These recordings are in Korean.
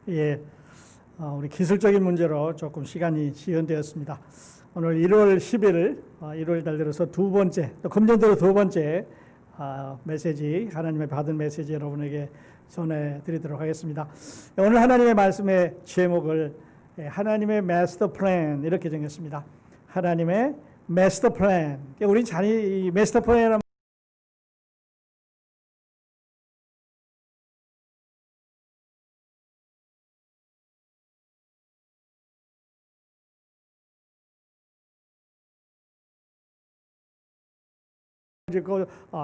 예, 우리 기술적인 문제로 조금 시간이 지연되었습니다. 오늘 1월 10일, 1월 달 들어서 두 번째, 또 금년도로 두 번째 메시지, 하나님의 받은 메시지 여러분에게 전해드리도록 하겠습니다. 오늘 하나님의 말씀의 제목을 하나님의 마스터 플랜 이렇게 정했습니다. 하나님의 마스터 플랜. 우리 이 마스터 플랜은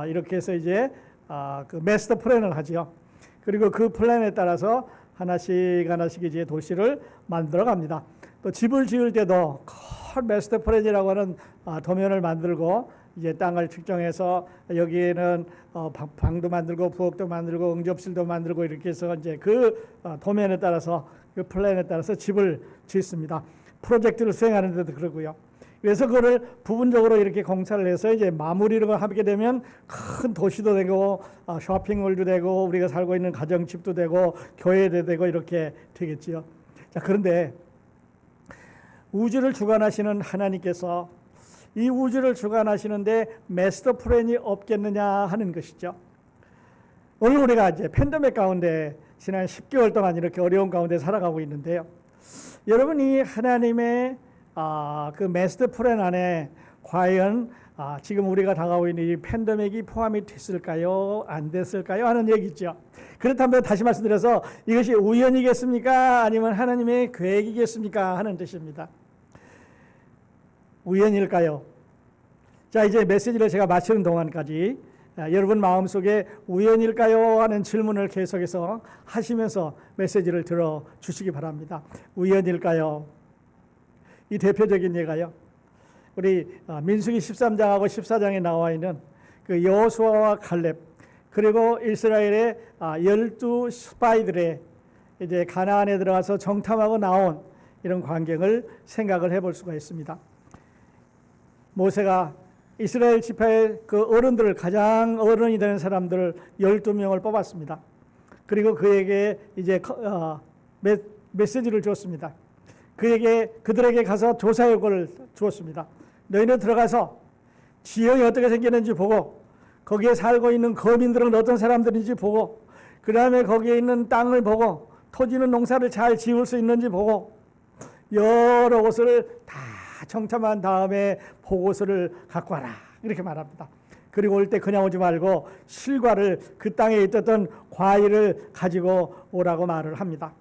이렇게 해서 이제 그 마스터 플랜을 하죠. 그리고 그 플랜에 따라서 하나씩 이제 도시를 만들어 갑니다. 또 집을 지을 때도 큰 마스터 플랜이라고 하는 도면을 만들고 이제 땅을 측정해서 여기에는 방도 만들고 부엌도 만들고 응접실도 만들고 이렇게 해서 이제 그 도면에 따라서 그 플랜에 따라서 집을 짓습니다. 프로젝트를 수행하는 데도 그러고요. 그래서 그거를 부분적으로 이렇게 공사를 해서 이제 마무리를 하게 되면 큰 도시도 되고 쇼핑몰도 되고 우리가 살고 있는 가정집도 되고 교회도 되고 이렇게 되겠지요. 자, 그런데 우주를 주관하시는 하나님께서 이 우주를 주관하시는데 마스터 플랜이 없겠느냐 하는 것이죠. 오늘 우리가 이제 팬데믹 가운데 지난 10개월 동안 이렇게 어려운 가운데 살아가고 있는데요. 여러분이 하나님의 그 마스터 플랜 안에 과연 지금 우리가 당하고 있는 이 팬데믹이 포함이 됐을까요? 안 됐을까요? 하는 얘기죠. 그렇다면 다시 말씀드려서 이것이 우연이겠습니까? 아니면 하나님의 계획이겠습니까? 하는 뜻입니다. 우연일까요? 자, 이제 메시지를 제가 마치는 동안까지 여러분 마음속에 우연일까요? 하는 질문을 계속해서 하시면서 메시지를 들어주시기 바랍니다. 우연일까요? 이 대표적인 예가요. 우리 민수기 13장하고 14장에 나와 있는 그 여호수아와 갈렙 그리고 이스라엘의 12 스파이들의 이제 가나안에 들어가서 정탐하고 나온 이런 광경을 생각을 해볼 수가 있습니다. 모세가 이스라엘 지파의 그 어른들을 가장 어른이 되는 사람들 12명을 뽑았습니다. 그리고 그에게 이제 메시지를 줬습니다. 그들에게 가서 조사 요구를 주었습니다. 너희는 들어가서 지형이 어떻게 생겼는지 보고 거기에 살고 있는 거민들은 어떤 사람들인지 보고 그 다음에 거기에 있는 땅을 보고 토지는 농사를 잘 지을 수 있는지 보고 여러 곳을 다 정탐한 다음에 보고서를 갖고 와라 이렇게 말합니다. 그리고 올 때 그냥 오지 말고 실과를 그 땅에 있었던 과일을 가지고 오라고 말을 합니다.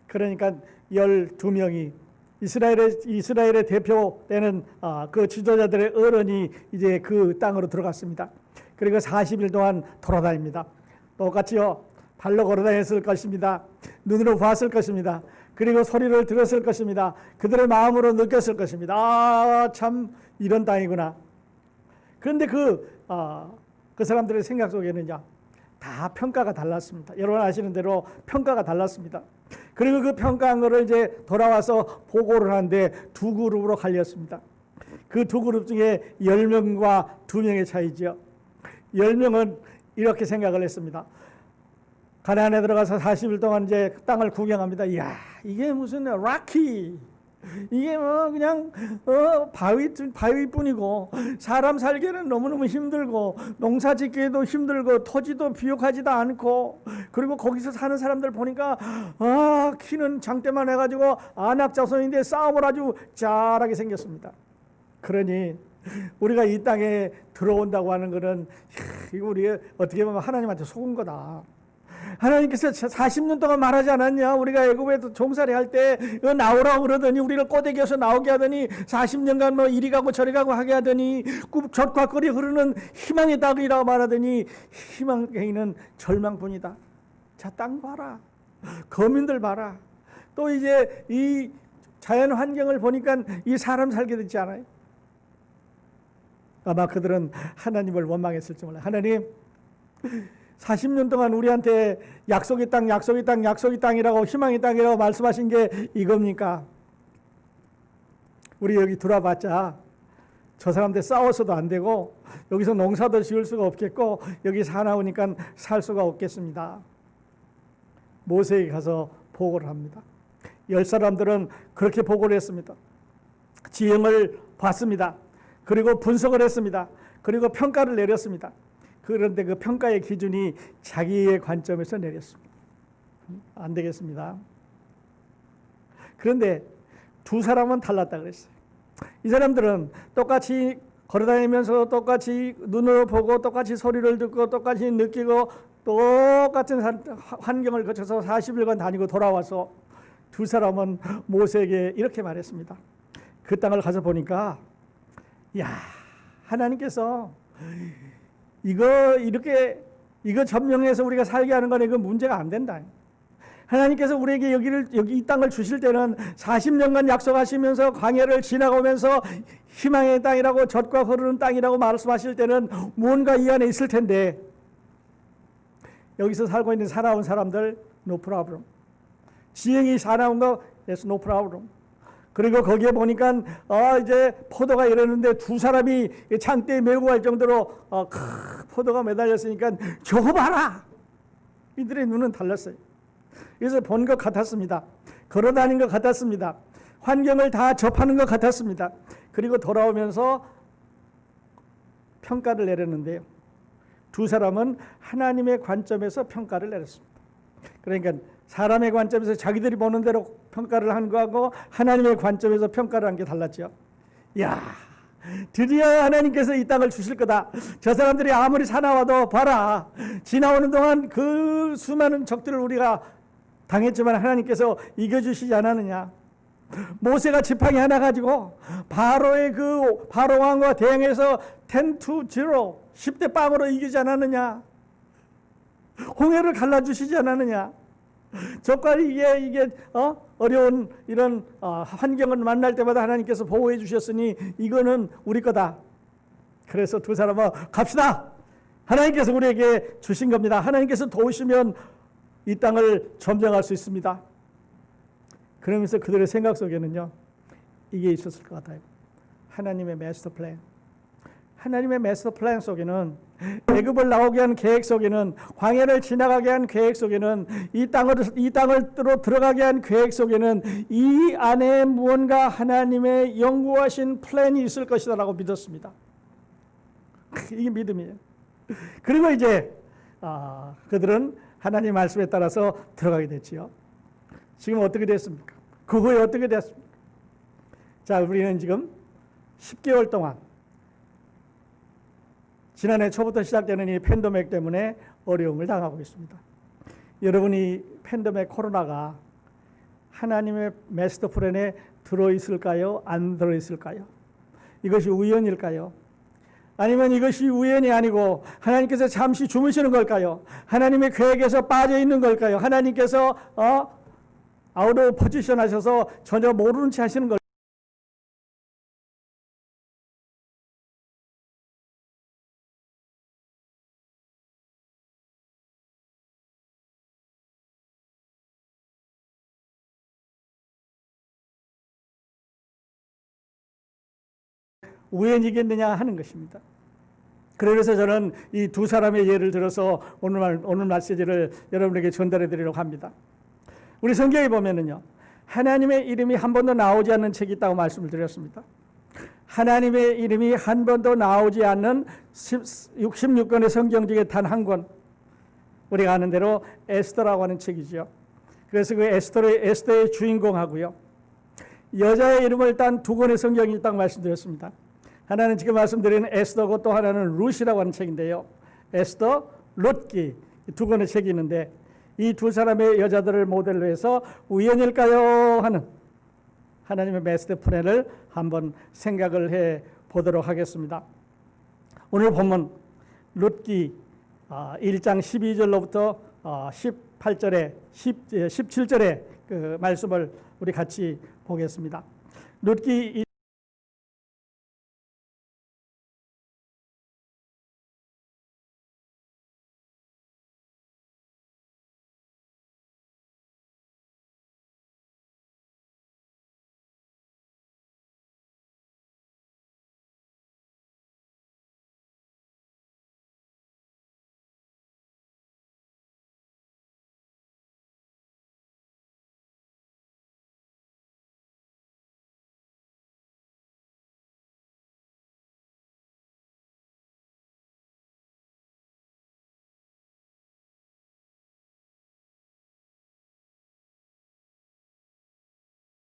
그러니까 12명이 이스라엘의 대표되는 그 지도자들의 어른이 이제 그 땅으로 들어갔습니다. 그리고 40일 동안 돌아다닙니다. 똑같이요. 발로 걸어다녔을 것입니다. 눈으로 봤을 것입니다. 그리고 소리를 들었을 것입니다. 그들의 마음으로 느꼈을 것입니다. 참 이런 땅이구나. 그런데 그 사람들의 생각 속에는요. 다 평가가 달랐습니다. 여러분 아시는 대로 평가가 달랐습니다. 그리고 그 평가한 거를 이제 돌아와서 보고를 하는데 두 그룹으로 갈렸습니다. 그 두 그룹 중에 10명과 2명의 차이죠. 10명은 이렇게 생각을 했습니다. 가나안에 들어가서 40일 동안 이제 땅을 구경합니다. 이야, 이게 무슨 락키. 이게 뭐 그냥 바위뿐이고 사람 살기에는 너무너무 힘들고 농사 짓기에도 힘들고 토지도 비옥하지도 않고 그리고 거기서 사는 사람들 보니까 키는 장대만 해가지고 안악자손인데 싸움을 아주 잘하게 생겼습니다. 그러니 우리가 이 땅에 들어온다고 하는 것은 이거 우리 어떻게 보면 하나님한테 속은 거다. 하나님께서 40년 동안 말하지 않았냐? 우리가 애굽에서 종살이 할 때 나오라고 그러더니 우리를 꼬대기어서 나오게 하더니 40년간 뭐 이리 가고 저리 가고 하게 하더니 젖과 꿀이 흐르는 희망의 땅이라고 말하더니 희망에는 절망뿐이다. 자, 땅 봐라. 거민들 봐라. 또 이제 이 자연 환경을 보니까 이 사람 살게 되지 않아요? 아마 그들은 하나님을 원망했을지 몰라요. 하나님 40년 동안 우리한테 약속의 땅이라고 희망의 땅이라고 말씀하신 게 이겁니까? 우리 여기 들어와봤자 저 사람들 싸워서도 안 되고 여기서 농사도 지을 수가 없겠고 여기 사나우니까 살 수가 없겠습니다. 모세에게 가서 보고를 합니다. 10사람들은 그렇게 보고를 했습니다. 지형을 봤습니다. 그리고 분석을 했습니다. 그리고 평가를 내렸습니다. 그런데 그 평가의 기준이 자기의 관점에서 내렸습니다. 안 되겠습니다. 그런데 두 사람은 달랐다 그랬어요. 이 사람들은 똑같이 걸어다니면서 똑같이 눈으로 보고 똑같이 소리를 듣고 똑같이 느끼고 똑같은 환경을 거쳐서 40일간 다니고 돌아와서 두 사람은 모세에게 이렇게 말했습니다. 그 땅을 가서 보니까 야, 하나님께서 이거 점령해서 우리가 살게 하는 건 이거 문제가 안 된다. 하나님께서 우리에게 여기 이 땅을 주실 때는 40년간 약속하시면서 광야를 지나가면서 희망의 땅이라고 젖과 흐르는 땅이라고 말씀하실 때는 뭔가 이 안에 있을 텐데 여기서 살고 있는 사나운 사람들 no problem. 지형이 사나운 거 yes, no problem. 그리고 거기에 보니까 이제 포도가 이러는데 두 사람이 창대에 메고 갈 정도로 포도가 매달렸으니까 저거 봐라. 이들의 눈은 달랐어요. 그래서 본 것 같았습니다. 걸어다닌 것 같았습니다. 환경을 다 접하는 것 같았습니다. 그리고 돌아오면서 평가를 내렸는데요. 두 사람은 하나님의 관점에서 평가를 내렸습니다. 그러니까 사람의 관점에서 자기들이 보는 대로 평가를 한 거하고 하나님의 관점에서 평가를 한 게 달랐죠. 야, 드디어 하나님께서 이 땅을 주실 거다. 저 사람들이 아무리 사나워도 봐라. 지나오는 동안 그 수많은 적들을 우리가 당했지만 하나님께서 이겨주시지 않았느냐. 모세가 지팡이 하나 가지고 바로의 그 바로 왕과 대항해서 10-0 10대 0으로 이기지 않았느냐. 홍해를 갈라주시지 않았느냐. 저가 이게 어려운 이런 환경을 만날 때마다 하나님께서 보호해 주셨으니 이거는 우리 거다. 그래서 두 사람은 갑시다. 하나님께서 우리에게 주신 겁니다. 하나님께서 도우시면 이 땅을 점령할 수 있습니다. 그러면서 그들의 생각 속에는요, 이게 있었을 것 같아요. 하나님의 마스터 플랜. 하나님의 마스터 플랜 속에는 애굽을 나오게 한 계획 속에는 광야를 지나가게 한 계획 속에는 이 땅으로 들어가게 한 계획 속에는 이 안에 무언가 하나님의 연구하신 플랜이 있을 것이다라고 믿었습니다. 이게 믿음이에요. 그리고 이제 그들은 하나님 말씀에 따라서 들어가게 됐지요. 지금 어떻게 됐습니까? 그 후에 어떻게 됐습니까? 자, 우리는 지금 10개월 동안 지난해 초부터 시작되는 이 팬데믹 때문에 어려움을 당하고 있습니다. 여러분이 팬데믹 코로나가 하나님의 마스터 플랜에 들어있을까요? 안 들어있을까요? 이것이 우연일까요? 아니면 이것이 우연이 아니고 하나님께서 잠시 주무시는 걸까요? 하나님의 계획에서 빠져 있는 걸까요? 하나님께서 아웃 오브 포지션 하셔서 전혀 모르는 채 하시는 걸까요? 우연이겠느냐 하는 것입니다. 그래서 저는 이 두 사람의 예를 들어서 오늘 메시지를 여러분에게 전달해 드리려고 합니다. 우리 성경에 보면은요, 하나님의 이름이 한 번도 나오지 않는 책이 있다고 말씀을 드렸습니다. 하나님의 이름이 한 번도 나오지 않는 66권의 성경 중에 단 한 권, 우리가 아는 대로 에스더라고 하는 책이죠. 그래서 그 에스더의 주인공하고요, 여자의 이름을 딴 두 권의 성경이 있다고 말씀드렸습니다. 하나는 지금 말씀드리는 에스더고 또 하나는 룻이라고 하는 책인데요. 에스더, 룻기 두 권의 책이 있는데 이 두 사람의 여자들을 모델로 해서 우연일까요? 하는 하나님의 마스터 플랜을 한번 생각을 해 보도록 하겠습니다. 오늘 본문 룻기 1장 12절로부터 18절에 17절의 그 말씀을 우리 같이 보겠습니다. 룻기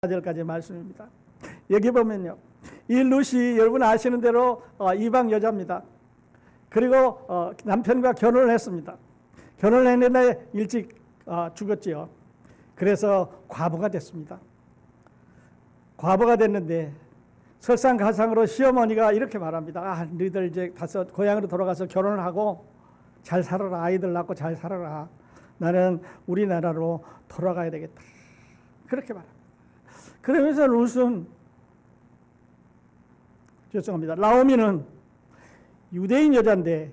4절까지 말씀입니다. 여기 보면요, 이 룻이 여러분 아시는 대로 이방 여자입니다. 그리고 남편과 결혼을 했습니다. 결혼을 했는데 일찍 죽었지요. 그래서 과부가 됐습니다. 과부가 됐는데 설상가상으로 시어머니가 이렇게 말합니다. 너희들 이제 가서 고향으로 돌아가서 결혼을 하고 잘 살아라. 아이들 낳고 잘 살아라. 나는 우리나라로 돌아가야 되겠다. 그렇게 말합니다. 그러면서 룻은, 죄송합니다, 나오미는 유대인 여자인데,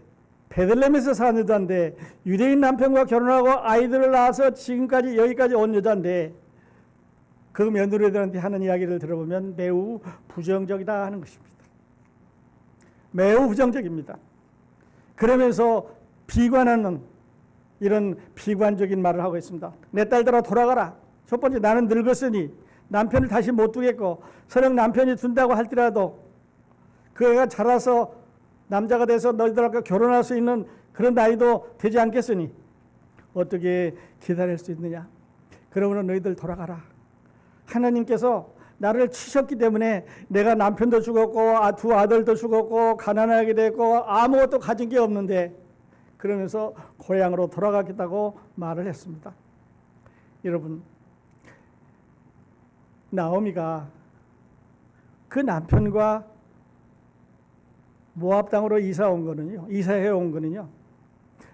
베들레헴에서 사는 여자인데, 유대인 남편과 결혼하고 아이들을 낳아서 지금까지 여기까지 온 여자인데, 그 며느리들한테 하는 이야기를 들어보면 매우 부정적이다 하는 것입니다. 매우 부정적입니다. 그러면서 비관하는 이런 비관적인 말을 하고 있습니다. 내 딸들아 돌아가라. 첫 번째, 나는 늙었으니 남편을 다시 못 두겠고, 설령 남편이 둔다고 할지라도 그 애가 자라서 남자가 돼서 너희들하고 결혼할 수 있는 그런 나이도 되지 않겠으니 어떻게 기다릴 수 있느냐. 그러면 너희들 돌아가라. 하나님께서 나를 치셨기 때문에 내가 남편도 죽었고 두 아들도 죽었고 가난하게 됐고 아무것도 가진 게 없는데, 그러면서 고향으로 돌아가겠다고 말을 했습니다. 여러분, 나오미가 그 남편과 모압 땅으로 이사해 온 거는요,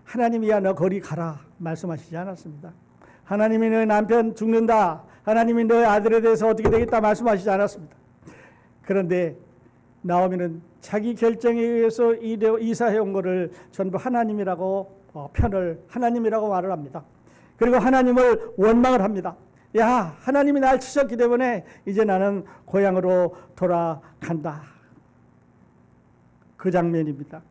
하나님이 야 너 거리 가라 말씀하시지 않았습니다. 하나님이 너의 남편 죽는다, 하나님이 너의 아들에 대해서 어떻게 되겠다 말씀하시지 않았습니다. 그런데 나오미는 자기 결정에 의해서 이사해 온 것을 전부 하나님이라고 하나님이라고 말을 합니다. 그리고 하나님을 원망을 합니다. 야, 하나님이 날 치셨기 때문에 이제 나는 고향으로 돌아간다. 그 장면입니다.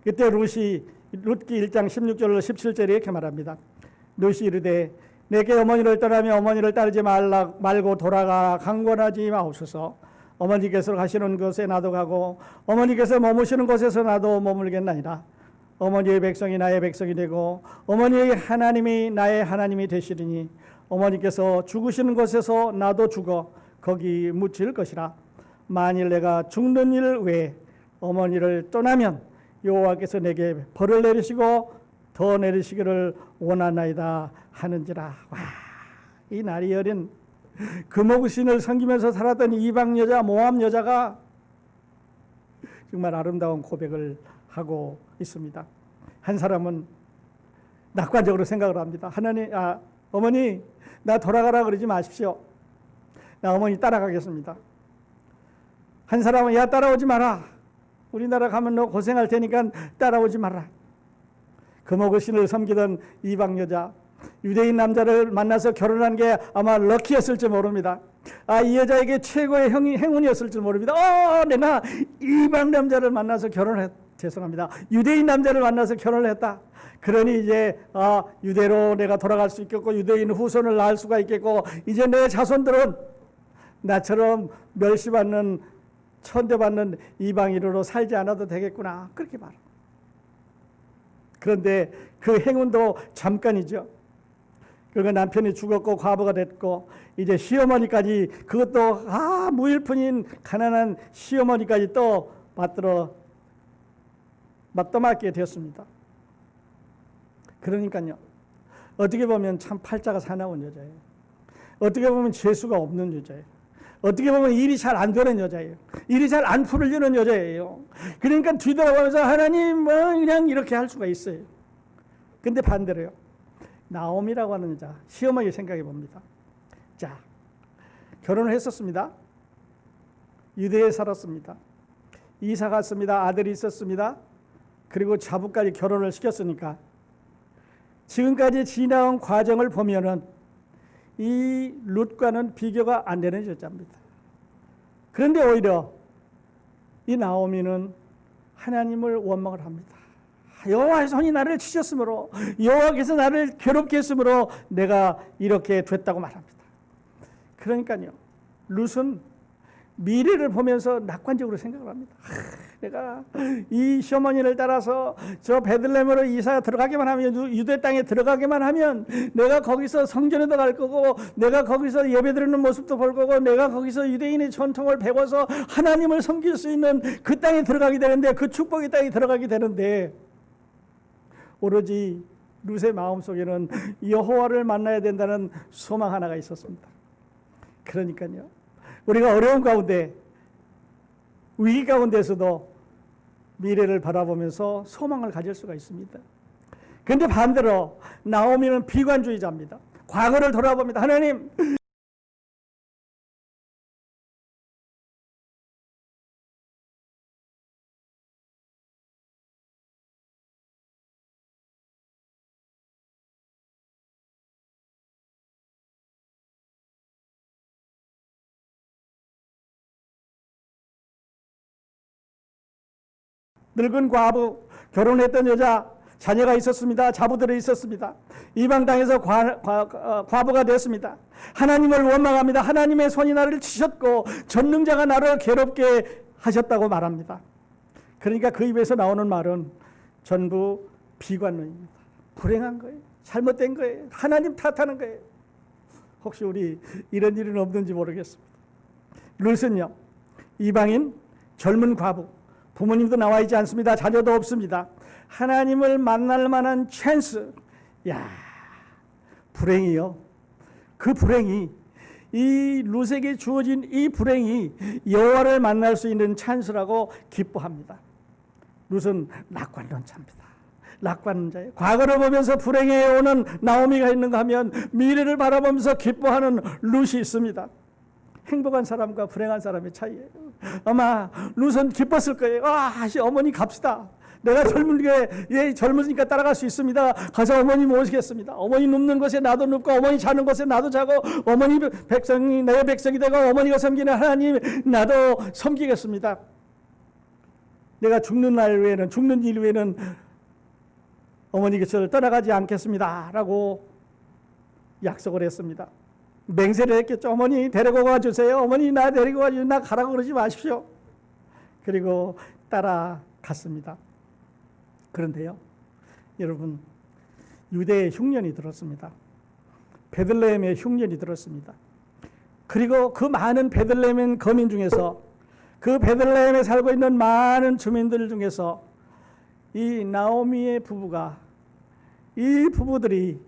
그때 룻기 1장 16절로 17절에 이렇게 말합니다. 룻이 이르되 내게 어머니를 떠나며 어머니를 따르지 말고 돌아가 강권하지 마옵소서. 어머니께서 가시는 곳에 나도 가고 어머니께서 머무시는 곳에서 나도 머물겠나이다. 어머니의 백성이 나의 백성이 되고 어머니의 하나님이 나의 하나님이 되시리니 어머니께서 죽으시는 곳에서 나도 죽어 거기 묻힐 것이라. 만일 내가 죽는 일 외에 어머니를 떠나면 여호와께서 내게 벌을 내리시고 더 내리시기를 원하나이다 하는지라. 와, 이 날이 어린 금오신을 섬기면서 살았던 이방 여자, 모압 여자가 정말 아름다운 고백을 하고 있습니다. 한 사람은 낙관적으로 생각을 합니다. 어머니 나 돌아가라 그러지 마십시오. 나 어머니 따라가겠습니다. 한 사람은 야 따라오지 마라. 우리나라 가면 너 고생할 테니까 따라오지 마라. 금오신을 섬기던 이방 여자, 유대인 남자를 만나서 결혼한 게 아마 럭키였을지 모릅니다. 이 여자에게 최고의 행운이었을지 모릅니다. 내가 이방 남자를 만나서 유대인 남자를 만나서 결혼을 했다. 그러니 이제 유대로 내가 돌아갈 수 있겠고 유대인 후손을 낳을 수가 있겠고 이제 내 자손들은 나처럼 멸시받는 천대받는 이방인으로 살지 않아도 되겠구나. 그렇게 말합니다. 그런데 그 행운도 잠깐이죠. 그리고 남편이 죽었고 과부가 됐고 이제 시어머니까지, 그것도 무일푼인 가난한 시어머니까지 또 맞게 되었습니다. 그러니까요, 어떻게 보면 참 팔자가 사나운 여자예요. 어떻게 보면 재수가 없는 여자예요. 어떻게 보면 일이 잘 안 되는 여자예요. 일이 잘 안 풀리는 여자예요. 그러니까 뒤돌아보면서 하나님 그냥 이렇게 할 수가 있어요. 근데 반대로요, 나오미라고 하는 여자, 시어머니 생각해 봅니다. 자, 결혼을 했었습니다. 유대에 살았습니다. 이사 갔습니다. 아들이 있었습니다. 그리고 자부까지 결혼을 시켰으니까 지금까지 지나온 과정을 보면은 이 룻과는 비교가 안 되는 여자입니다. 그런데 오히려 이 나오미는 하나님을 원망을 합니다. 여호와의 손이 나를 치셨으므로, 여호와께서 나를 괴롭게 했으므로 내가 이렇게 됐다고 말합니다. 그러니까요, 룻은 미래를 보면서 낙관적으로 생각을 합니다. 내가 이 시어머니를 따라서 저 베들레헴으로 이사 들어가기만 하면, 유대 땅에 들어가기만 하면 내가 거기서 성전에도 갈 거고, 내가 거기서 예배드리는 모습도 볼 거고, 내가 거기서 유대인의 전통을 배워서 하나님을 섬길 수 있는 그 땅에 들어가게 되는데, 그 축복의 땅에 들어가게 되는데, 오로지 룻의 마음속에는 여호와를 만나야 된다는 소망 하나가 있었습니다. 그러니까요, 우리가 어려운 가운데, 위기 가운데서도 미래를 바라보면서 소망을 가질 수가 있습니다. 그런데 반대로 나오미는 비관주의자입니다. 과거를 돌아봅니다. 하나님, 늙은 과부, 결혼했던 여자, 자녀가 있었습니다. 자부들이 있었습니다. 이방 땅에서 과부가 됐습니다. 하나님을 원망합니다. 하나님의 손이 나를 치셨고 전능자가 나를 괴롭게 하셨다고 말합니다. 그러니까 그 입에서 나오는 말은 전부 비관론입니다. 불행한 거예요. 잘못된 거예요. 하나님 탓하는 거예요. 혹시 우리 이런 일은 없는지 모르겠습니다. 룻은요, 이방인, 젊은 과부, 부모님도 나와 있지 않습니다. 자녀도 없습니다. 하나님을 만날 만한 찬스. 야, 불행이요. 그 불행이, 이 룻에게 주어진 이 불행이 여호와를 만날 수 있는 찬스라고 기뻐합니다. 룻은 낙관론자입니다. 낙관론자예요. 과거를 보면서 불행해 오는 나오미가 있는가 하면 미래를 바라보면서 기뻐하는 룻이 있습니다. 행복한 사람과 불행한 사람의 차이예요. 아마 룻은 기뻤을 거예요. 어머니 갑시다. 내가 젊으니까 따라갈 수 있습니다. 가서 어머니 모시겠습니다. 어머니 눕는 곳에 나도 눕고, 어머니 자는 곳에 나도 자고, 어머니 백성이 내 백성이 되고, 어머니가 섬기는 하나님 나도 섬기겠습니다. 내가 죽는 날 외에는, 죽는 일 외에는 어머니 곁을 떠나가지 않겠습니다 라고 약속을 했습니다. 맹세를 했겠죠. 어머니 데리고 가주세요. 어머니 나 데리고 가주세요. 나 가라고 그러지 마십시오. 그리고 따라갔습니다. 그런데요, 여러분, 유대의 흉년이 들었습니다. 베들레헴의 흉년이 들었습니다. 그리고 그 많은 베들레헴 거민 중에서, 그 베들레헴에 살고 있는 많은 주민들 중에서 이 나오미의 부부가, 이 부부들이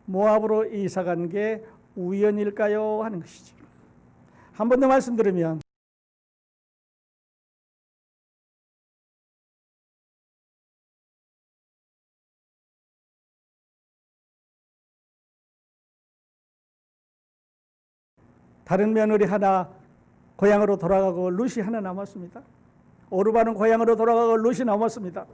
모압으로 이사간 게 우연일까요? 하는 것이죠. 한 번 더 말씀드리면, 다른 며느리 하나 고향으로 돌아가고 룻이 하나 남았습니다. 오르바는 고향으로 돌아가고 룻이 남았습니다.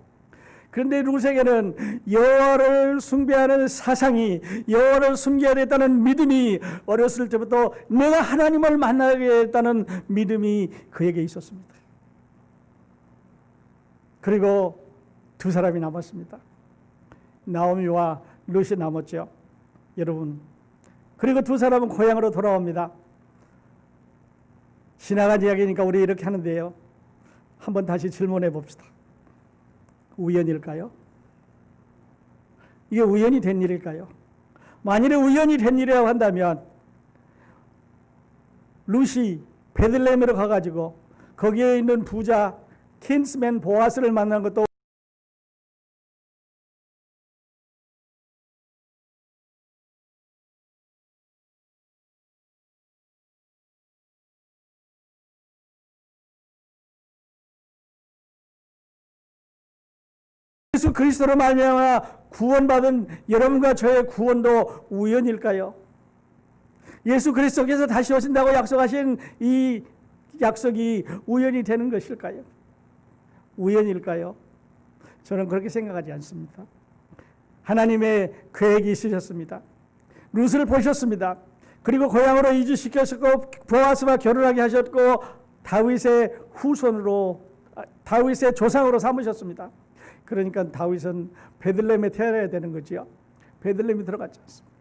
그런데 룻에게는 여호와를 숭배하는 사상이, 여호와를 숨겨야겠다는 믿음이, 어렸을 때부터 내가 하나님을 만나야겠다는 믿음이 그에게 있었습니다. 그리고 두 사람이 남았습니다. 나오미와 룻이 남았죠. 여러분, 그리고 두 사람은 고향으로 돌아옵니다. 지나간 이야기니까 우리 이렇게 하는데요, 한번 다시 질문해 봅시다. 우연일까요? 이게 우연이 된 일일까요? 만일에 우연이 된 일이라고 한다면, 룻이 베들레헴으로 가가지고 거기에 있는 부자 킨스맨 보아스를 만난 것도 예수 그리스도로 말미암아 구원받은 여러분과 저의 구원도 우연일까요? 예수 그리스도께서 다시 오신다고 약속하신 이 약속이 우연이 되는 것일까요? 우연일까요? 저는 그렇게 생각하지 않습니다. 하나님의 계획이 있으셨습니다. 룻을 보셨습니다. 그리고 고향으로 이주시켰고 보아스와 결혼하게 하셨고 다윗의 후손으로, 다윗의 조상으로 삼으셨습니다. 그러니까 다윗은 베들레헴에 태어나야 되는 거지요. 베들레헴에 들어갔지 않습니다.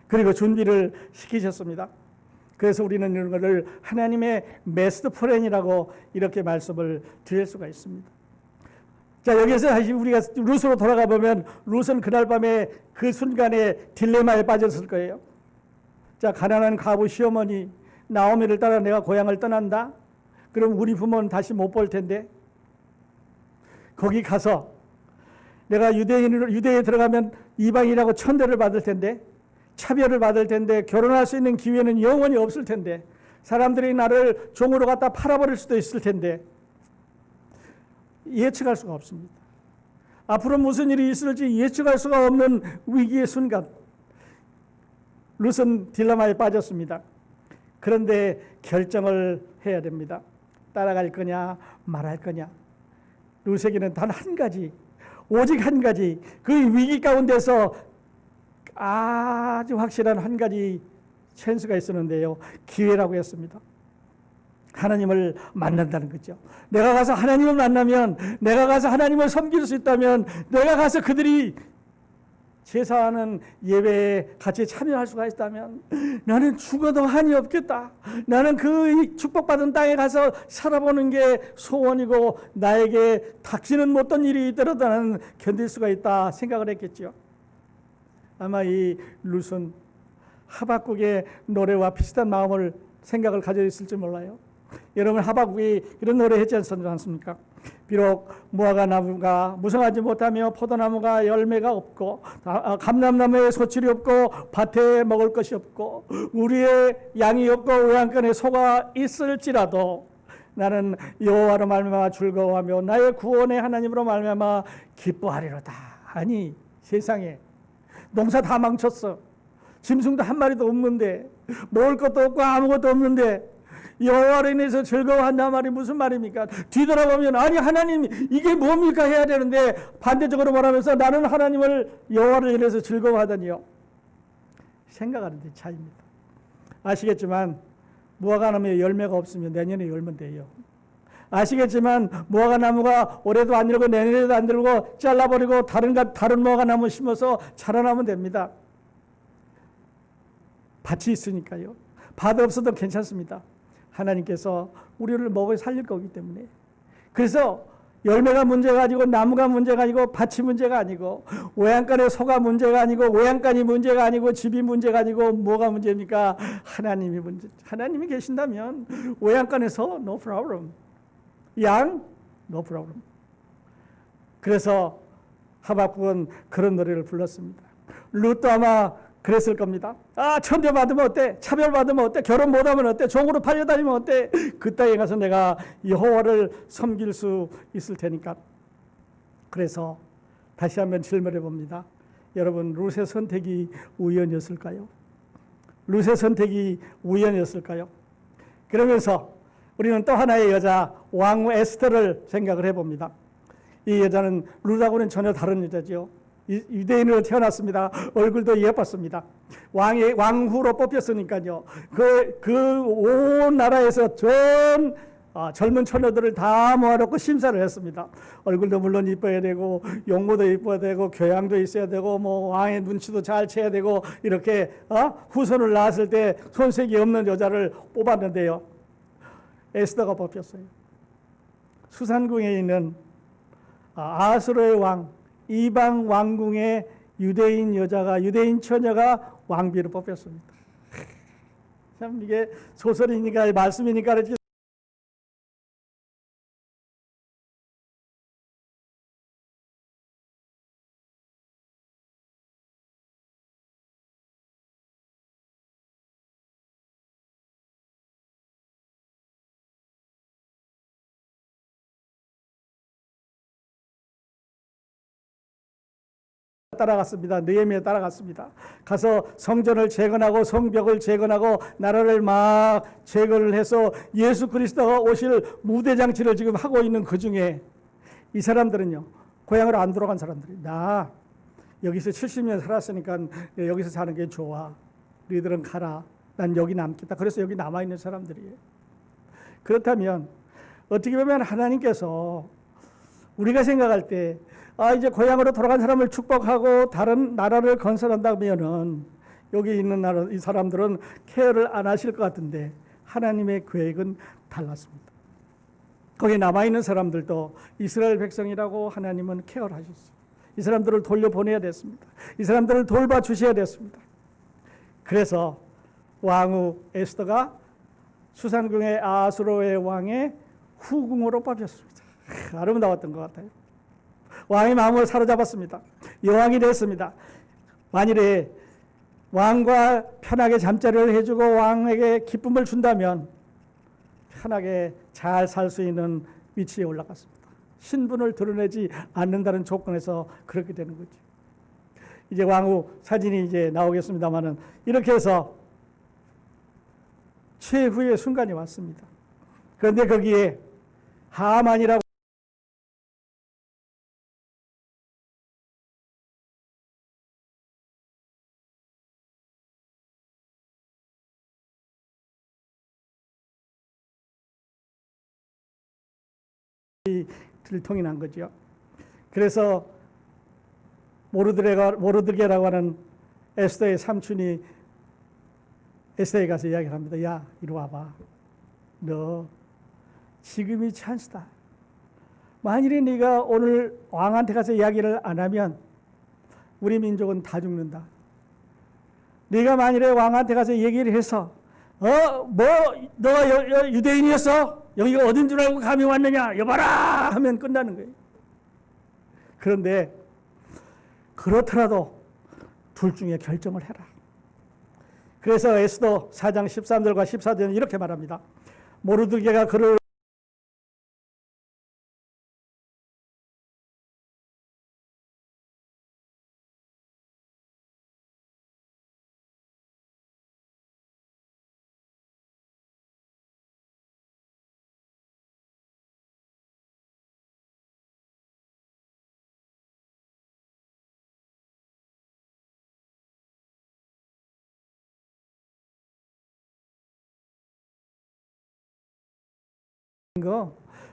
그리고 준비를 시키셨습니다. 그래서 우리는 이런 것을 하나님의 메스트 프렌이라고 이렇게 말씀을 드릴 수가 있습니다. 자, 여기서 다시 우리가 룻으로 돌아가 보면 룻은 그날 밤에 그 순간에 딜레마에 빠졌을 거예요. 자, 가난한 과부 시어머니 나오미를 따라 내가 고향을 떠난다. 그럼 우리 부모는 다시 못 볼 텐데 거기 가서 내가 유대에 들어가면 이방인이라고 천대를 받을 텐데 차별을 받을 텐데 결혼할 수 있는 기회는 영원히 없을 텐데 사람들이 나를 종으로 갖다 팔아버릴 수도 있을 텐데 예측할 수가 없습니다. 앞으로 무슨 일이 있을지 예측할 수가 없는 위기의 순간 룻은 딜레마에 빠졌습니다. 그런데 결정을 해야 됩니다. 따라갈 거냐 말할 거냐. 룻에게는 단 한 가지, 오직 한 가지, 그 위기 가운데서 아주 확실한 한 가지 찬스가 있었는데요. 기회라고 했습니다. 하나님을 만난다는 거죠. 내가 가서 하나님을 만나면, 내가 가서 하나님을 섬길 수 있다면, 내가 가서 그들이 제사하는 예배에 같이 참여할 수가 있다면 나는 죽어도 한이 없겠다. 나는 그 축복받은 땅에 가서 살아보는 게 소원이고 나에게 닥치는 못한 일이 있더라도 나는 견딜 수가 있다 생각을 했겠죠. 아마 이 룻은 하박국의 노래와 비슷한 마음을 생각을 가지고 있을지 몰라요. 여러분 하박국이 이런 노래 했지 않습니까? 비록 무화과 나무가 무성하지 못하며 포도나무가 열매가 없고 감람나무에 소출이 없고 밭에 먹을 것이 없고 우리의 양이 없고 외양간에 소가 있을지라도 나는 여호와로 말미암아 즐거워하며 나의 구원의 하나님으로 말미암아 기뻐하리로다. 아니 세상에 농사 다 망쳤어. 짐승도 한 마리도 없는데 먹을 것도 없고 아무것도 없는데 여호와로 인해서 즐거워한단 말이 무슨 말입니까? 뒤돌아보면 아니 하나님 이게 뭡니까 해야 되는데 반대적으로 말하면서 나는 하나님을 여호와로 인해서 즐거워하다니요. 생각하는 데 차이입니다. 아시겠지만 무화과 나무에 열매가 없으면 내년에 열면 돼요. 아시겠지만 무화과 나무가 올해도 안 들고 내년에도 안 들고 잘라버리고 다른 무화과 나무 심어서 자라나면 됩니다. 밭이 있으니까요. 밭 없어도 괜찮습니다. 하나님께서 우리를 먹여 살릴 거기 때문에. 그래서 열매가 문제가 아니고 나무가 문제가 아니고 밭이 문제가 아니고 외양간의 소가 문제가 아니고 외양간이 문제가 아니고 집이 문제가 아니고 뭐가 문제입니까? 하나님이 문제. 하나님이 계신다면 외양간에서 no problem. 양 no problem. 그래서 하박국은 그런 노래를 불렀습니다. 룻도 아마 그랬을 겁니다. 아, 천대 받으면 어때? 차별 받으면 어때? 결혼 못하면 어때? 종으로 팔려다니면 어때? 그 땅에 가서 내가 여호와를 섬길 수 있을 테니까. 그래서 다시 한번 질문해 봅니다. 여러분, 룻의 선택이 우연이었을까요? 룻의 선택이 우연이었을까요? 그러면서 우리는 또 하나의 여자 왕후 에스더를 생각을 해봅니다. 이 여자는 룻하고는 전혀 다른 여자죠. 유대인으로 태어났습니다. 얼굴도 예뻤습니다. 왕후로 뽑혔으니까요. 온 나라에서 젊은 처녀들을 다 모아놓고 심사를 했습니다. 얼굴도 물론 이뻐야 되고 용모도 이뻐야 되고 교양도 있어야 되고 뭐 왕의 눈치도 잘 채야 되고 이렇게 후손을 낳았을 때 손색이 없는 여자를 뽑았는데요. 에스더가 뽑혔어요. 수산궁에 있는 아수르의 왕 이방 왕궁의 유대인 처녀가 왕비로 뽑혔습니다. 참 이게 소설이니까 말씀이니까 이렇게 따라갔습니다. 느헤미야 따라갔습니다. 가서 성전을 재건하고 성벽을 재건하고 나라를 막 재건을 해서 예수 그리스도가 오실 무대 장치를 지금 하고 있는 그 중에 이 사람들은요, 고향으로 안 돌아간 사람들이 나 여기서 70년 살았으니까 여기서 사는 게 좋아. 너희들은 가라. 난 여기 남겠다. 그래서 여기 남아있는 사람들이에요. 그렇다면 어떻게 보면 하나님께서 우리가 생각할 때 이제 고향으로 돌아간 사람을 축복하고 다른 나라를 건설한다면은 여기 있는 이 사람들은 케어를 안 하실 것 같은데 하나님의 계획은 달랐습니다. 거기 남아있는 사람들도 이스라엘 백성이라고 하나님은 케어를 하셨어요. 이 사람들을 돌려보내야 됐습니다. 이 사람들을 돌봐주셔야 됐습니다. 그래서 왕후 에스더가 수산궁의 아수로의 왕의 후궁으로 뽑혔습니다. 아름다웠던 것 같아요. 왕의 마음을 사로잡았습니다. 여왕이 됐습니다. 만일에 왕과 편하게 잠자리를 해주고 왕에게 기쁨을 준다면 편하게 잘 살 수 있는 위치에 올라갔습니다. 신분을 드러내지 않는다는 조건에서 그렇게 되는 거죠. 이제 왕후 사진이 이제 나오겠습니다만은 이렇게 해서 최후의 순간이 왔습니다. 그런데 거기에 하만이라고 들통이 난 거죠. 그래서 모르드게라고 하는 에스더의 삼촌이 에스더에 가서 이야기를 합니다. 야, 이리 와봐. 너 지금이 찬스다. 만일에 네가 오늘 왕한테 가서 이야기를 안 하면 우리 민족은 다 죽는다. 네가 만일에 왕한테 가서 얘기를 해서 너가 유대인이었어? 여기가 어딘 줄 알고 감히 왔느냐? 여봐라! 하면 끝나는 거예요. 그런데 그렇더라도 둘 중에 결정을 해라. 그래서 에스더 4장 13절과 14절은 이렇게 말합니다. 모르드게가 그를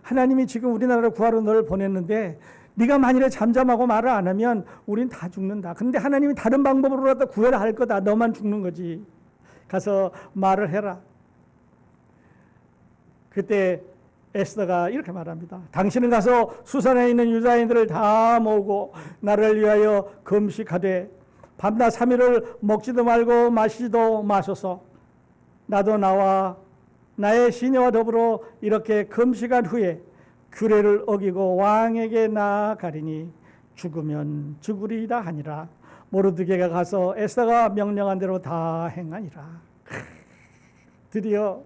하나님이 지금 우리나라를 구하러 너를 보냈는데 네가 만일에 잠잠하고 말을 안 하면 우린 다 죽는다. 근데 하나님이 다른 방법으로라도 구해라 할 거다. 너만 죽는 거지. 가서 말을 해라. 그때 에스더가 이렇게 말합니다. 당신은 가서 수산에 있는 유다인들을 다 모으고 나를 위하여 금식하되 밤낮 3일을 먹지도 말고 마시지도 마소서. 나도 나와 나의 시녀와 더불어 이렇게 금식한 후에 규례를 어기고 왕에게 나아가리니 죽으면 죽으리이다 하니라. 모르드게가 가서 에스더가 명령한 대로 다 행하니라. 드디어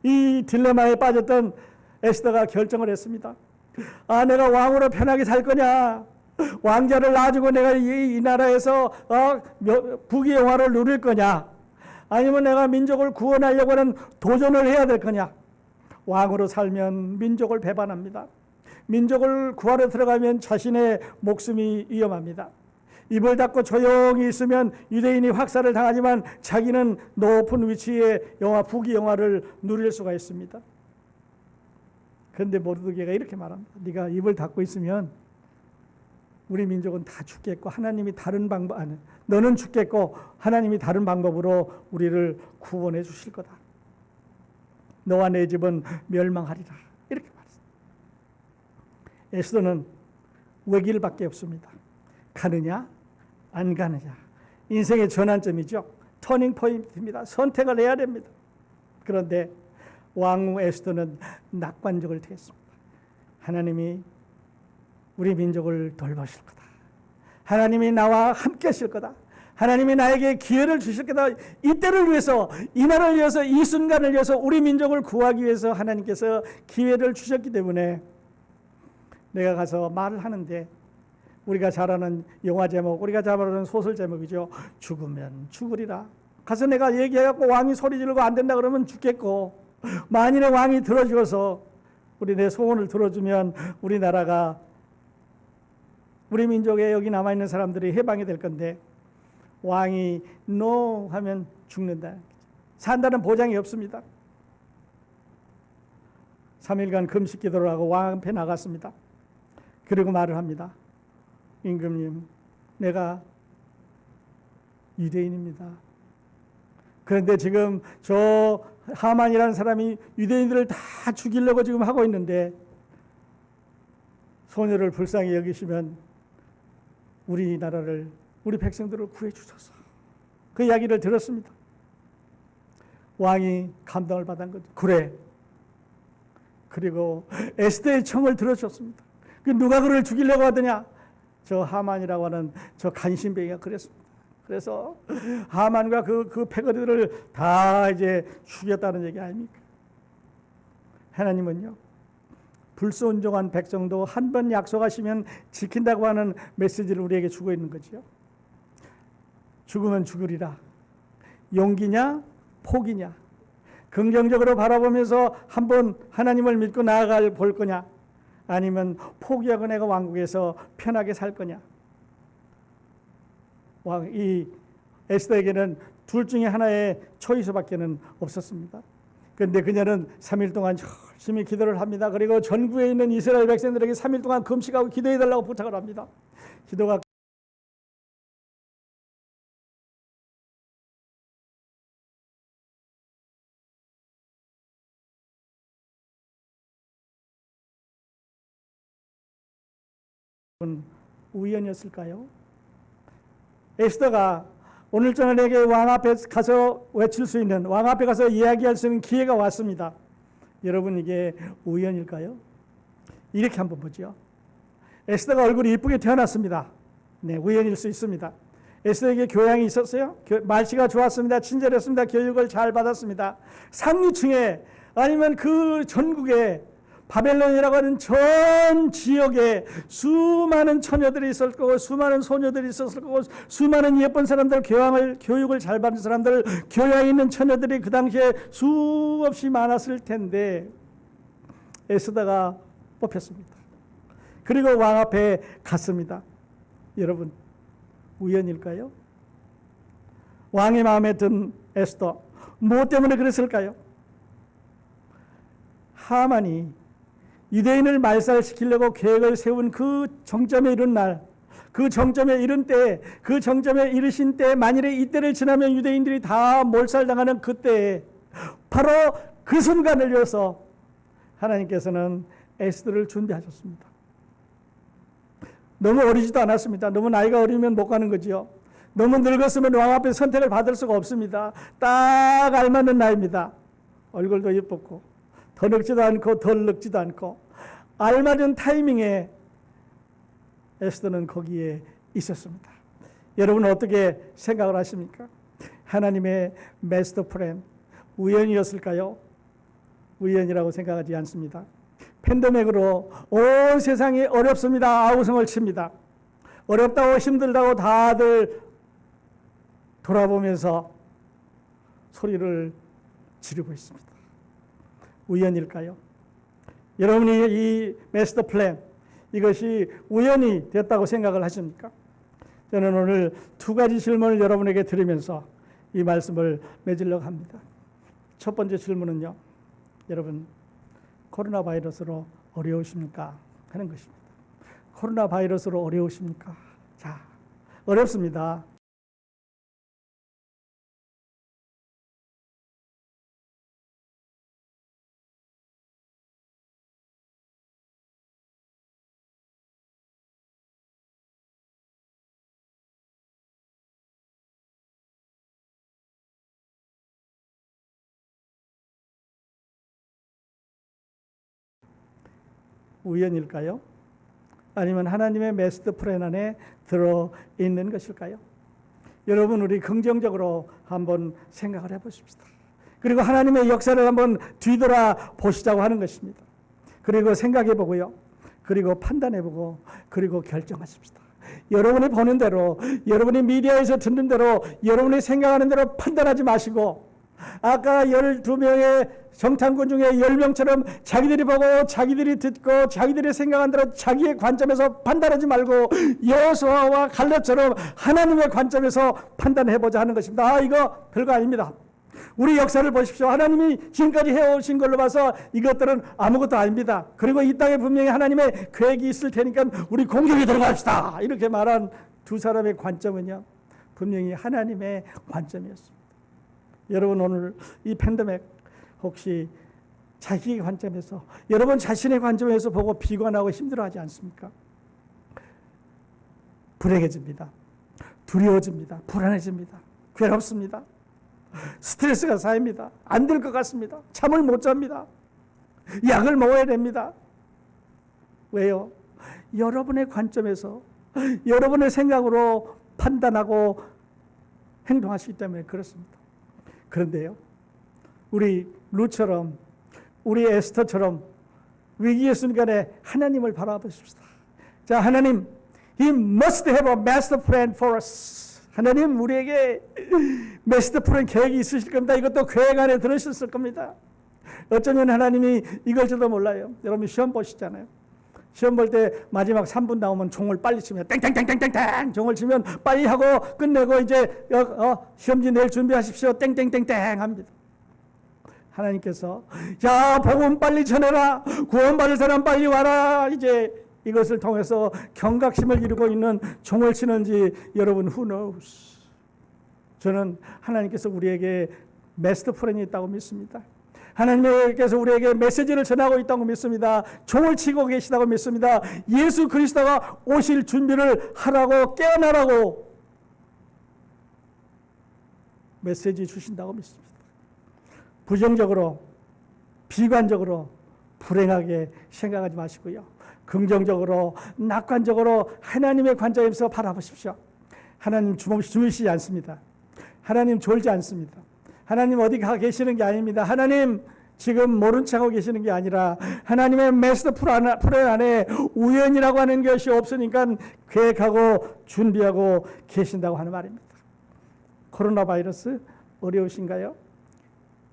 이 딜레마에 빠졌던 에스더가 결정을 했습니다. 내가 왕으로 편하게 살 거냐? 왕자를 놔주고 내가 이 나라에서 부귀영화를 누릴 거냐? 아니면 내가 민족을 구원하려고 하는 도전을 해야 될 거냐? 왕으로 살면 민족을 배반합니다. 민족을 구하러 들어가면 자신의 목숨이 위험합니다. 입을 닫고 조용히 있으면 유대인이 학살을 당하지만 자기는 높은 위치에 부귀영화를 누릴 수가 있습니다. 그런데 모르드게가 이렇게 말합니다. 네가 입을 닫고 있으면 우리 민족은 다 죽겠고 하나님이 다른 방법 너는 죽겠고 하나님이 다른 방법으로 우리를 구원해 주실 거다. 너와 내 집은 멸망하리라. 이렇게 말했습니다. 에스더는 외길밖에 없습니다. 가느냐 안 가느냐. 인생의 전환점이죠. 터닝 포인트입니다. 선택을 해야 됩니다. 그런데 왕후 에스더는 낙관적을 택했습니다. 하나님이 우리 민족을 돌보실 거다. 하나님이 나와 함께 하실 거다. 하나님이 나에게 기회를 주실 거다. 이때를 위해서, 이 날을 위해서, 이 순간을 위해서 우리 민족을 구하기 위해서 하나님께서 기회를 주셨기 때문에 내가 가서 말을 하는데 우리가 잘 아는 영화 제목, 우리가 잘 아는 소설 제목이죠. 죽으면 죽으리라. 가서 내가 얘기해갖고 왕이 소리 지르고 안 된다 그러면 죽겠고 만일에 왕이 들어주어서 내 소원을 들어주면 우리나라가 우리 민족에 여기 남아있는 사람들이 해방이 될 건데 왕이 NO 하면 죽는다. 산다는 보장이 없습니다. 3일간 금식 기도를 하고 왕 앞에 나갔습니다. 그리고 말을 합니다. 임금님, 내가 유대인입니다. 그런데 지금 저 하만이라는 사람이 유대인들을 다 죽이려고 지금 하고 있는데 소녀를 불쌍히 여기시면 우리나라를, 우리 백성들을 구해주소서. 그 이야기를 들었습니다. 왕이 감동을 받은 거죠. 그래. 그리고 에스더의 청을 들어줬습니다. 누가 그를 죽이려고 하더냐? 저 하만이라고 하는 저 간신뱅이가 그랬습니다. 그래서 하만과 그 패거리들을 다 이제 죽였다는 얘기 아닙니까? 하나님은요, 불순종한 백성도 한 번 약속하시면 지킨다고 하는 메시지를 우리에게 주고 있는 거죠. 죽으면 죽으리라. 용기냐 포기냐. 긍정적으로 바라보면서 한번 하나님을 믿고 나아갈 볼 거냐, 아니면 포기하고 내가 왕국에서 편하게 살 거냐. 이 에스더에게는 둘 중에 하나의 초이스밖에는 없었습니다. 그런데 그녀는 3일 동안 열심히 기도를 합니다. 그리고 전국에 있는 이스라엘 백성들에게 3일 동안 금식하고 기도해달라고 부탁을 합니다. 기도가 우연이었을까요? 에스더가 오늘 저녁에 왕 앞에 가서 외칠 수 있는, 왕 앞에 가서 이야기할 수 있는 기회가 왔습니다. 여러분, 이게 우연일까요? 이렇게 한번 보죠. 에스더가 얼굴이 이쁘게 태어났습니다. 네, 우연일 수 있습니다. 에스더에게 교양이 있었어요. 말씨가 좋았습니다. 친절했습니다. 교육을 잘 받았습니다. 상류층에, 아니면 그 전국에 바벨론이라고 하는 전 지역에 수많은 처녀들이 있을 거고, 수많은 소녀들이 있었을 거고, 수많은 예쁜 사람들, 교육을 잘 받은 사람들, 교양 있는 처녀들이 그 당시에 수없이 많았을 텐데 에스더가 뽑혔습니다. 그리고 왕 앞에 갔습니다. 여러분, 우연일까요? 왕의 마음에 든 에스더, 무엇 때문에 그랬을까요? 하만이 유대인을 말살시키려고 계획을 세운 그 정점에 이른 날, 그 정점에 이른 때, 그 정점에 이르신 때, 만일에 이때를 지나면 유대인들이 다 몰살당하는 그때에, 바로 그 순간을 위해서 하나님께서는 에스더를 준비하셨습니다. 너무 어리지도 않았습니다. 너무 나이가 어리면 못 가는 거지요. 너무 늙었으면 왕 앞에 선택을 받을 수가 없습니다. 딱 알맞는 나이입니다. 얼굴도 예뻤고, 더 늙지도 않고 덜 늙지도 않고, 알맞은 타이밍에 에스더는 거기에 있었습니다. 여러분은 어떻게 생각을 하십니까? 하나님의 마스터 플랜, 우연이었을까요? 우연이라고 생각하지 않습니다. 팬데믹으로 온 세상이 어렵습니다. 아우성을 칩니다. 어렵다고 힘들다고 다들 돌아보면서 소리를 지르고 있습니다. 우연일까요? 여러분이 이 마스터 플랜, 이것이 우연이 됐다고 생각을 하십니까? 저는 오늘 두 가지 질문을 여러분에게 드리면서 이 말씀을 맺으려고 합니다. 첫 번째 질문은요, 여러분, 코로나 바이러스로 어려우십니까? 하는 것입니다. 코로나 바이러스로 어려우십니까? 자, 어렵습니다. 우연일까요? 아니면 하나님의 마스터 플랜 안에 들어있는 것일까요? 여러분, 우리 긍정적으로 한번 생각을 해보십시다. 그리고 하나님의 역사를 한번 뒤돌아 보시자고 하는 것입니다. 그리고 생각해보고요. 그리고 판단해보고, 그리고 결정하십시다. 여러분이 보는 대로, 여러분이 미디어에서 듣는 대로, 여러분이 생각하는 대로 판단하지 마시고, 아까 12명의 정탐꾼 중에 10명처럼 자기들이 보고 자기들이 듣고 자기들이 생각한 대로 자기의 관점에서 판단하지 말고 여호수아와 갈렙처럼 하나님의 관점에서 판단해보자 하는 것입니다. 아, 이거 별거 아닙니다. 우리 역사를 보십시오. 하나님이 지금까지 해오신 걸로 봐서 이것들은 아무것도 아닙니다. 그리고 이 땅에 분명히 하나님의 계획이 있을 테니까 우리 공격에 들어갑시다. 이렇게 말한 두 사람의 관점은요, 분명히 하나님의 관점이었습니다. 여러분 오늘 이 팬데믹 혹시 자기의 관점에서 여러분 자신의 관점에서 보고 비관하고 힘들어하지 않습니까? 불행해집니다. 두려워집니다. 불안해집니다. 괴롭습니다. 스트레스가 쌓입니다. 안 될 것 같습니다. 잠을 못 잡니다. 약을 먹어야 됩니다. 왜요? 여러분의 관점에서 여러분의 생각으로 판단하고 행동하시기 때문에 그렇습니다. 그런데요, 우리 루처럼 우리 에스더처럼 위기의 순간에 하나님을 바라보십시다. 자, 하나님, He must have a master plan for us. 하나님, 우리에게 마스터 플랜 계획이 있으실 겁니다. 이것도 계획 안에 들으셨을 겁니다. 어쩌면 하나님이 이걸지도 몰라요. 여러분 시험 보시잖아요. 시험 볼 때 마지막 3분 나오면 종을 빨리 치면 땡땡땡땡땡땡 종을 치면 빨리 하고 끝내고 이제 시험지 내일 준비하십시오. 땡땡땡땡 합니다. 하나님께서 자, 복음 빨리 전해라. 구원받을 사람 빨리 와라. 이제 이것을 통해서 경각심을 이루고 있는 종을 치는지 여러분 who knows. 저는 하나님께서 우리에게 마스터 플랜이 있다고 믿습니다. 하나님께서 우리에게 메시지를 전하고 있다고 믿습니다. 종을 치고 계시다고 믿습니다. 예수 그리스도가 오실 준비를 하라고 깨어나라고 메시지 주신다고 믿습니다. 부정적으로 비관적으로 불행하게 생각하지 마시고요. 긍정적으로 낙관적으로 하나님의 관점에서 바라보십시오. 하나님 주무시지 않습니다. 하나님 졸지 않습니다. 하나님 어디 가 계시는 게 아닙니다. 하나님 지금 모른 척하고 계시는 게 아니라 하나님의 마스터 플랜 안에 우연이라고 하는 것이 없으니까 계획하고 준비하고 계신다고 하는 말입니다. 코로나 바이러스 어려우신가요?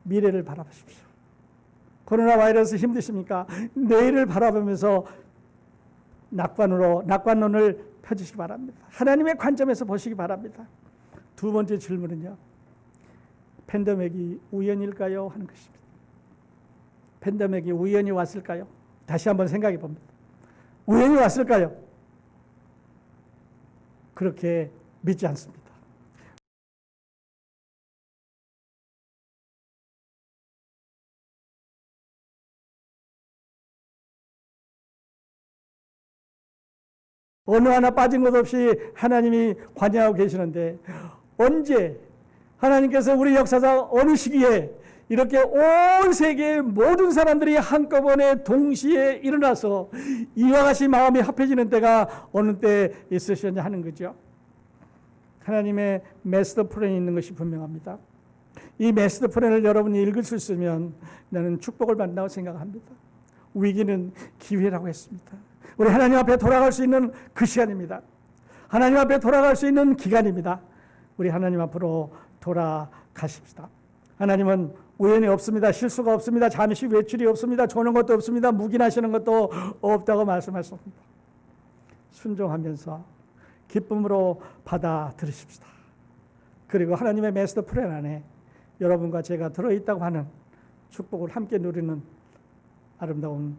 미래를 바라보십시오. 코로나 바이러스 힘드십니까? 내일을 바라보면서 낙관론을 펴주시기 바랍니다. 하나님의 관점에서 보시기 바랍니다. 두 번째 질문은요. 팬데믹이 우연일까요? 하는 것입니다. 팬데믹이 우연히 왔을까요? 다시 한번 생각해 봅니다. 우연히 왔을까요? 그렇게 믿지 않습니다. 어느 하나 빠진 것 없이 하나님이 관여하고 계시는데 언제 하나님께서 우리 역사상 어느 시기에 이렇게 온 세계의 모든 사람들이 한꺼번에 동시에 일어나서 이와 같이 마음이 합해지는 때가 어느 때 있으셨냐 하는 거죠. 하나님의 마스터 플랜이 있는 것이 분명합니다. 이 마스터 플랜을 여러분이 읽을 수 있으면 나는 축복을 받는다고 생각합니다. 위기는 기회라고 했습니다. 우리 하나님 앞에 돌아갈 수 있는 그 시간입니다. 하나님 앞에 돌아갈 수 있는 기간입니다. 우리 하나님 앞으로 돌아가십시다. 하나님은 우연이 없습니다. 실수가 없습니다. 잠시 외출이 없습니다. 조는 것도 없습니다. 묵인하시는 것도 없다고 말씀하셨습니다. 순종하면서 기쁨으로 받아들이십시다. 그리고 하나님의 마스터 플랜 안에 여러분과 제가 들어있다고 하는 축복을 함께 누리는 아름다운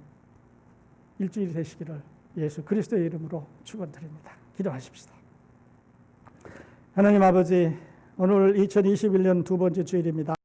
일주일이 되시기를 예수 그리스도의 이름으로 축원드립니다. 기도하십시다. 하나님 아버지, 오늘 2021년 두 번째 주일입니다.